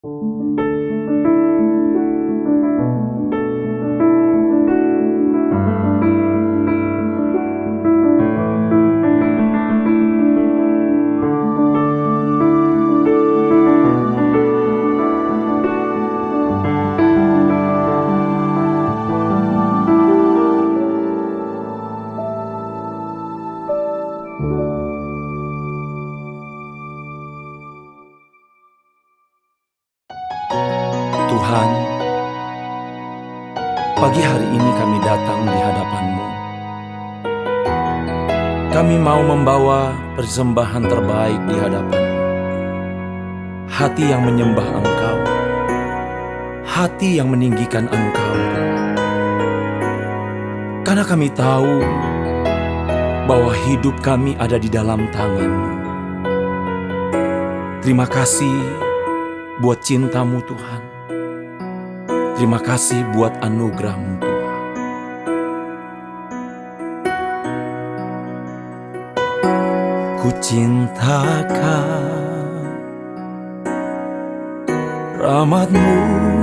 Tuhan, pagi hari ini kami datang di hadapan-Mu. Kami mau membawa persembahan terbaik di hadapan-Mu. Hati yang menyembah Engkau, hati yang meninggikan Engkau. Karena kami tahu bahwa hidup kami ada di dalam tangan-Mu. Terima kasih buat cinta-Mu Tuhan. Terima kasih buat anugerah-Mu Tuhan. Ku cintakan rahmat-Mu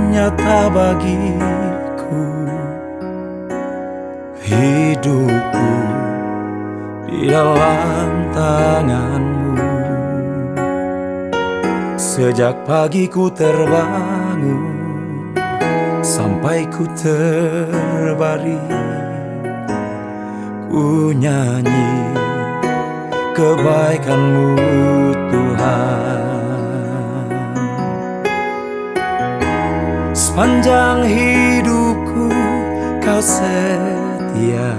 nyata bagiku. Hidupku di dalam tangan-Mu. Sejak pagi ku terbangun sampai ku terbaring, ku nyanyi kebaikan-Mu Tuhan. Sepanjang hidupku Kau setia,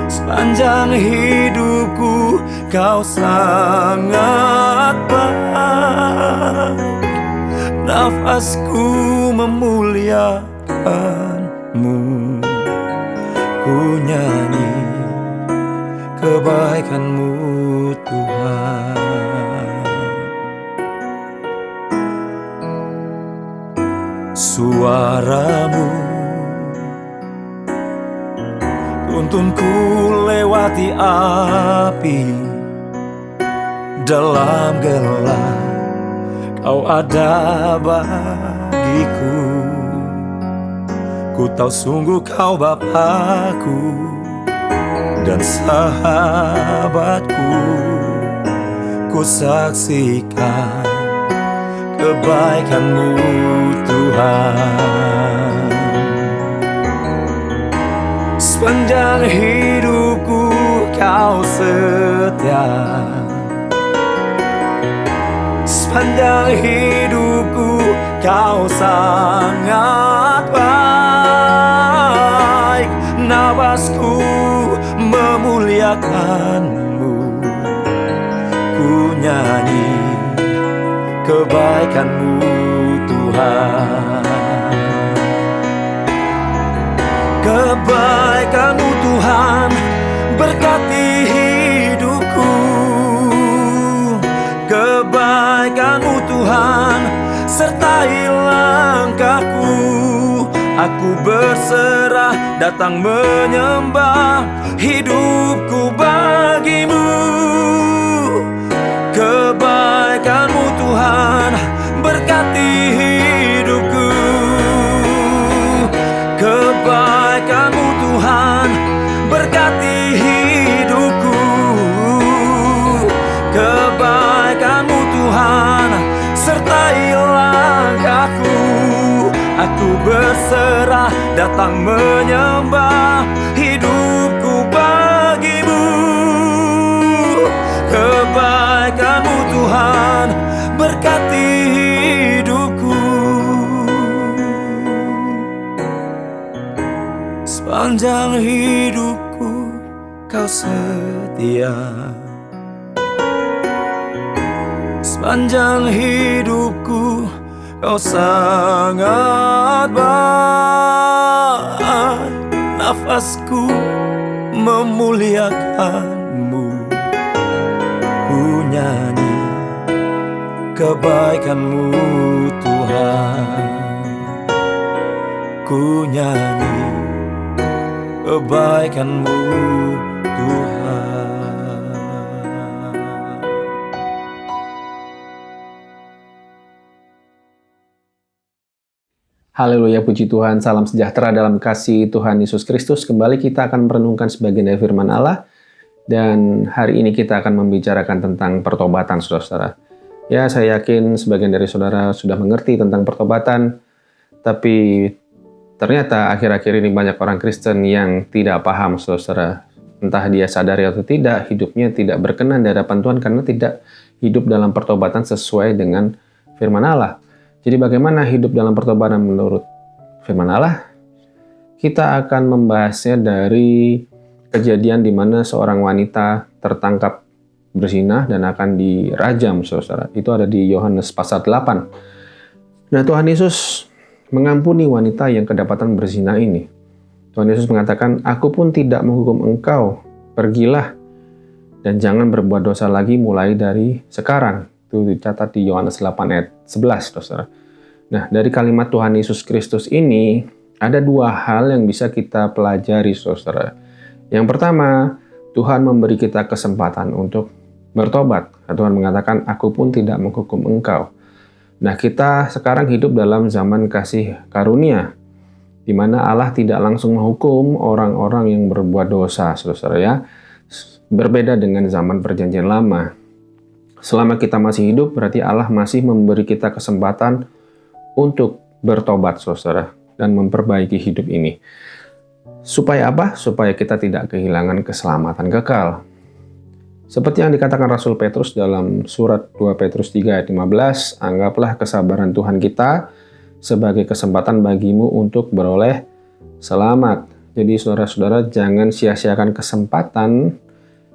sepanjang hidupku Kau sangat baik. Nafasku memuliakan-Mu, ku nyanyi kebaikan-Mu Tuhan. Suara-Mu tuntunku lewati api, dalam gelap Kau ada bagiku. Ku tahu sungguh Kau Bapakku dan sahabatku. Ku saksikan kebaikan-Mu Tuhan. Sepanjang hidupku Kau setia, sepanjang hidupku Kau sangat baik. Nafasku memuliakan-Mu, ku nyanyi kebaikan-Mu Tuhan. Kebaikan-Mu Tuhan berkati hidupku. Kebaikan-Mu Tuhan sertai langkahku. Aku berserah datang menyembah, hidupku bagi-Mu. Kebaikan-Mu Tuhan berkati hidupku. Kebaikan-Mu Tuhan berkati hidupku. Kebaikan-Mu Tuhan sertai langkahku. Aku berserah datang menyembah, hidupku bagi-Mu. Kebaikan-Mu Tuhan berkati hidupku. Sepanjang hidupku Kau setia, sepanjang hidupku Kau sangat baik. Nafasku memuliakan-Mu, ku nyanyi kebaikan-Mu Tuhan. Ku nyanyi kebaikan-Mu Tuhan. Haleluya, puji Tuhan, salam sejahtera dalam kasih Tuhan Yesus Kristus. Kembali kita akan merenungkan sebagian dari firman Allah. Dan hari ini kita akan membicarakan tentang pertobatan, saudara-saudara. Ya, saya yakin sebagian dari saudara sudah mengerti tentang pertobatan. Tapi ternyata akhir-akhir ini banyak orang Kristen yang tidak paham, saudara-saudara. Entah dia sadari atau tidak, hidupnya tidak berkenan di hadapan Tuhan karena tidak hidup dalam pertobatan sesuai dengan firman Allah. Jadi bagaimana hidup dalam pertobatan menurut firman Allah? Kita akan membahasnya dari kejadian di mana seorang wanita tertangkap berzinah dan akan dirajam, saudara. Itu ada di Yohanes pasal 8. Nah, Tuhan Yesus mengampuni wanita yang kedapatan berzinah ini. Tuhan Yesus mengatakan, "Aku pun tidak menghukum engkau, pergilah dan jangan berbuat dosa lagi mulai dari sekarang." Itu dicatat di Yohanes 8 ayat 11, saudara. Nah, dari kalimat Tuhan Yesus Kristus ini, ada dua hal yang bisa kita pelajari, saudara. Yang pertama, Tuhan memberi kita kesempatan untuk bertobat. Tuhan mengatakan, "Aku pun tidak menghukum engkau." Nah, kita sekarang hidup dalam zaman kasih karunia, di mana Allah tidak langsung menghukum orang-orang yang berbuat dosa, saudara ya. Berbeda dengan zaman perjanjian lama. Selama kita masih hidup, berarti Allah masih memberi kita kesempatan untuk bertobat, saudara, dan memperbaiki hidup ini. Supaya apa? Supaya kita tidak kehilangan keselamatan kekal. Seperti yang dikatakan Rasul Petrus dalam surat 2 Petrus 3 ayat 15, "Anggaplah kesabaran Tuhan kita sebagai kesempatan bagimu untuk beroleh selamat." Jadi saudara-saudara, jangan sia-siakan kesempatan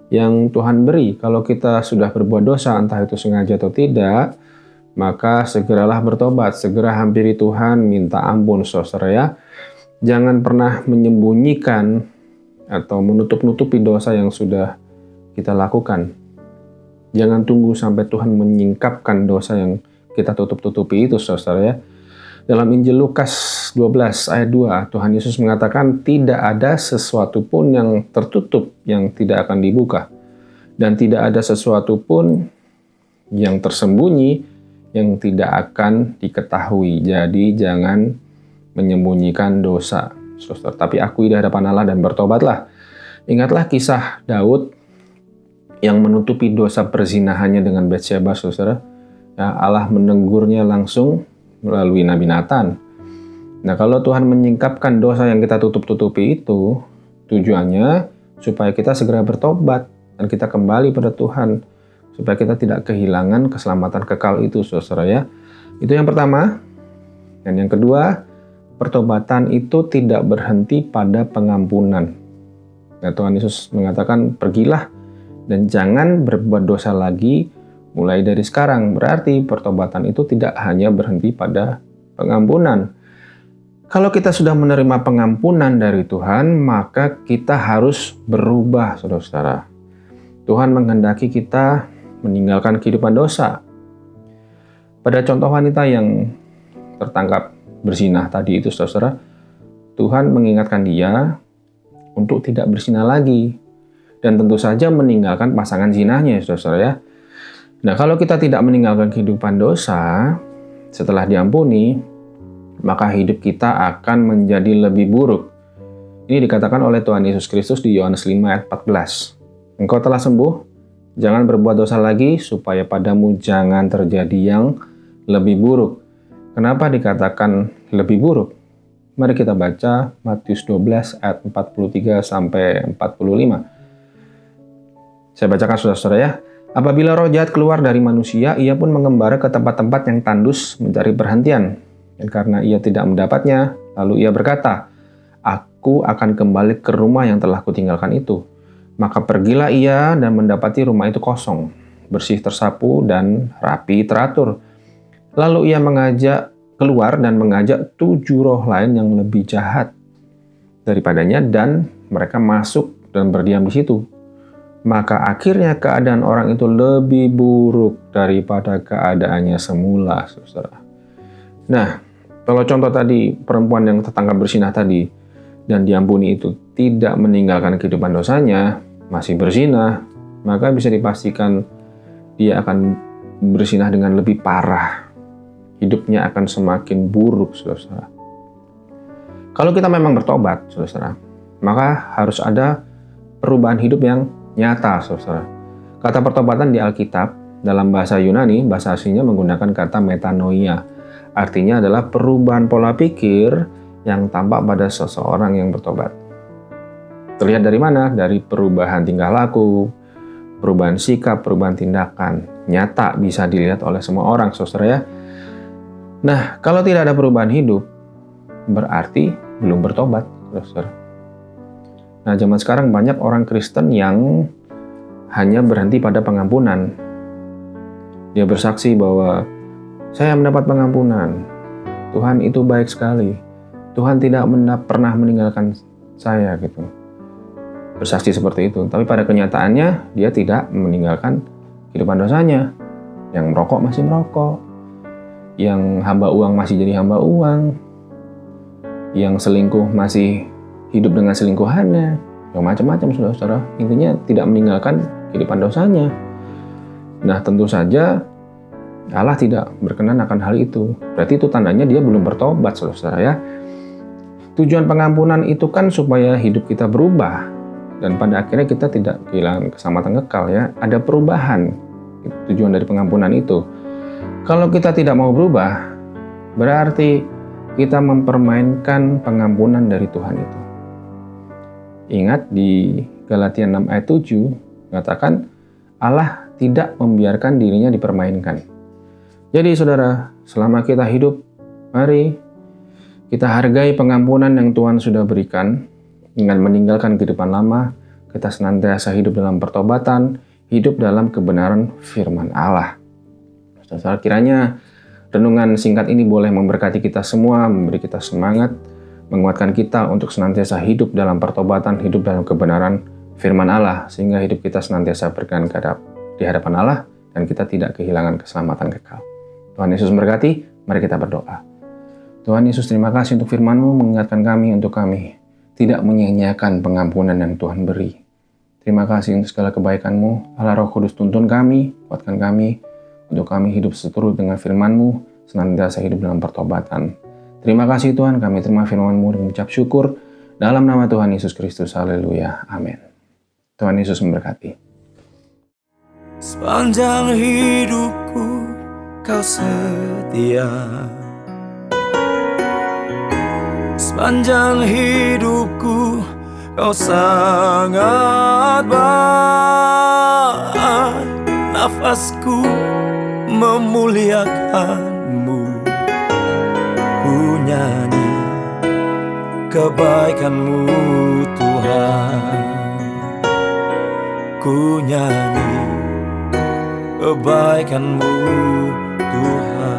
yang Tuhan beri. Kalau kita sudah berbuat dosa, entah itu sengaja atau tidak, maka segeralah bertobat, segera hampiri Tuhan, minta ampun, saudara ya. Jangan pernah menyembunyikan atau menutup-nutupi dosa yang sudah kita lakukan. Jangan tunggu sampai Tuhan menyingkapkan dosa yang kita tutup-tutupi itu, saudara ya. Dalam Injil Lukas 12 ayat 2, Tuhan Yesus mengatakan tidak ada sesuatu pun yang tertutup yang tidak akan dibuka. Dan tidak ada sesuatu pun yang tersembunyi yang tidak akan diketahui. Jadi jangan menyembunyikan dosa, saudara. Tapi akui di hadapan Allah dan bertobatlah. Ingatlah kisah Daud yang menutupi dosa perzinahannya dengan Batsyeba, saudara. Ya, Allah menegurnya langsung melalui Nabi Nathan. Nah, kalau Tuhan menyingkapkan dosa yang kita tutup-tutupi itu, tujuannya supaya kita segera bertobat dan kita kembali pada Tuhan, supaya kita tidak kehilangan keselamatan kekal itu, saudara ya. Itu yang pertama. Dan yang kedua, pertobatan itu tidak berhenti pada pengampunan. Nah, Tuhan Yesus mengatakan, "Pergilah dan jangan berbuat dosa lagi mulai dari sekarang." Berarti pertobatan itu tidak hanya berhenti pada pengampunan. Kalau kita sudah menerima pengampunan dari Tuhan, maka kita harus berubah, saudara-saudara. Tuhan menghendaki kita meninggalkan kehidupan dosa. Pada contoh wanita yang tertangkap berzinah tadi itu, saudara, Tuhan mengingatkan dia untuk tidak berzinah lagi. Dan tentu saja meninggalkan pasangan zinahnya, saudara-saudara ya. Nah, kalau kita tidak meninggalkan kehidupan dosa setelah diampuni, maka hidup kita akan menjadi lebih buruk. Ini dikatakan oleh Tuhan Yesus Kristus di Yohanes 5 ayat 14. "Engkau telah sembuh, jangan berbuat dosa lagi, supaya padamu jangan terjadi yang lebih buruk." Kenapa dikatakan lebih buruk? Mari kita baca Matius 12 ayat 43 sampai 45. Saya bacakan, saudara-saudara ya. "Apabila roh jahat keluar dari manusia, ia pun mengembara ke tempat-tempat yang tandus mencari perhentian. Dan karena ia tidak mendapatnya, lalu ia berkata, 'Aku akan kembali ke rumah yang telah kutinggalkan itu.' Maka pergilah ia dan mendapati rumah itu kosong, bersih tersapu dan rapi teratur. Lalu ia keluar dan mengajak 7 roh lain yang lebih jahat daripadanya, dan mereka masuk dan berdiam di situ. Maka akhirnya keadaan orang itu lebih buruk daripada keadaannya semula, saudara." Nah, kalau contoh tadi perempuan yang tertangkap berzinah tadi dan diampuni itu tidak meninggalkan kehidupan dosanya, masih berzinah, maka bisa dipastikan dia akan berzinah dengan lebih parah. Hidupnya akan semakin buruk, saudara. Kalau kita memang bertobat, saudara, maka harus ada perubahan hidup yang nyata, saudara. Kata pertobatan di Alkitab dalam bahasa Yunani, bahasa aslinya menggunakan kata metanoia. Artinya adalah perubahan pola pikir yang tampak pada seseorang yang bertobat. Terlihat dari mana? Dari perubahan tingkah laku, perubahan sikap, perubahan tindakan. Nyata bisa dilihat oleh semua orang, saudara ya. Nah, kalau tidak ada perubahan hidup, berarti belum bertobat, saudara. Nah, zaman sekarang banyak orang Kristen yang hanya berhenti pada pengampunan. Dia bersaksi bahwa saya mendapat pengampunan. Tuhan itu baik sekali. Tuhan tidak pernah meninggalkan saya gitu. Bersaksi seperti itu. Tapi pada kenyataannya dia tidak meninggalkan kehidupan dosanya. Yang merokok masih merokok. Yang hamba uang masih jadi hamba uang. Yang selingkuh masih hidup dengan selingkuhannya. Ya macam-macam saudara-saudara. Intinya tidak meninggalkan kehidupan dosanya. Nah, tentu saja Allah tidak berkenan akan hal itu. Berarti itu tandanya dia belum bertobat, saudara ya. Tujuan pengampunan itu kan supaya hidup kita berubah. Dan pada akhirnya kita tidak kehilangan keselamatan kekal ya. Ada perubahan tujuan dari pengampunan itu. Kalau kita tidak mau berubah, berarti kita mempermainkan pengampunan dari Tuhan itu. Ingat di Galatia 6 ayat 7, mengatakan Allah tidak membiarkan dirinya dipermainkan. Jadi saudara, selama kita hidup, mari kita hargai pengampunan yang Tuhan sudah berikan. Dengan meninggalkan kehidupan lama, kita senantiasa hidup dalam pertobatan, hidup dalam kebenaran firman Allah. Saudara, kiranya renungan singkat ini boleh memberkati kita semua, memberi kita semangat, menguatkan kita untuk senantiasa hidup dalam pertobatan, hidup dalam kebenaran firman Allah, sehingga hidup kita senantiasa berkenan di hadapan Allah, dan kita tidak kehilangan keselamatan kekal. Tuhan Yesus memberkati, mari kita berdoa. Tuhan Yesus, terima kasih untuk firman-Mu, mengingatkan kami untuk kami tidak menyia-nyiakan pengampunan yang Tuhan beri. Terima kasih untuk segala kebaikan-Mu. Allah Roh Kudus, tuntun kami, kuatkan kami, untuk kami hidup seturut dengan firman-Mu, senantiasa hidup dalam pertobatan. Terima kasih Tuhan, kami terima firman-Mu dan mengucap syukur dalam nama Tuhan Yesus Kristus. Haleluya. Amin. Tuhan Yesus memberkati. Sepanjang hidupku Kau setia. Sepanjang hidupku Kau sangat baik. Nafasku memuliakan-Mu. Ku nyanyi kebaikan-Mu Tuhan. Ku nyanyi kebaikan-Mu Tuhan.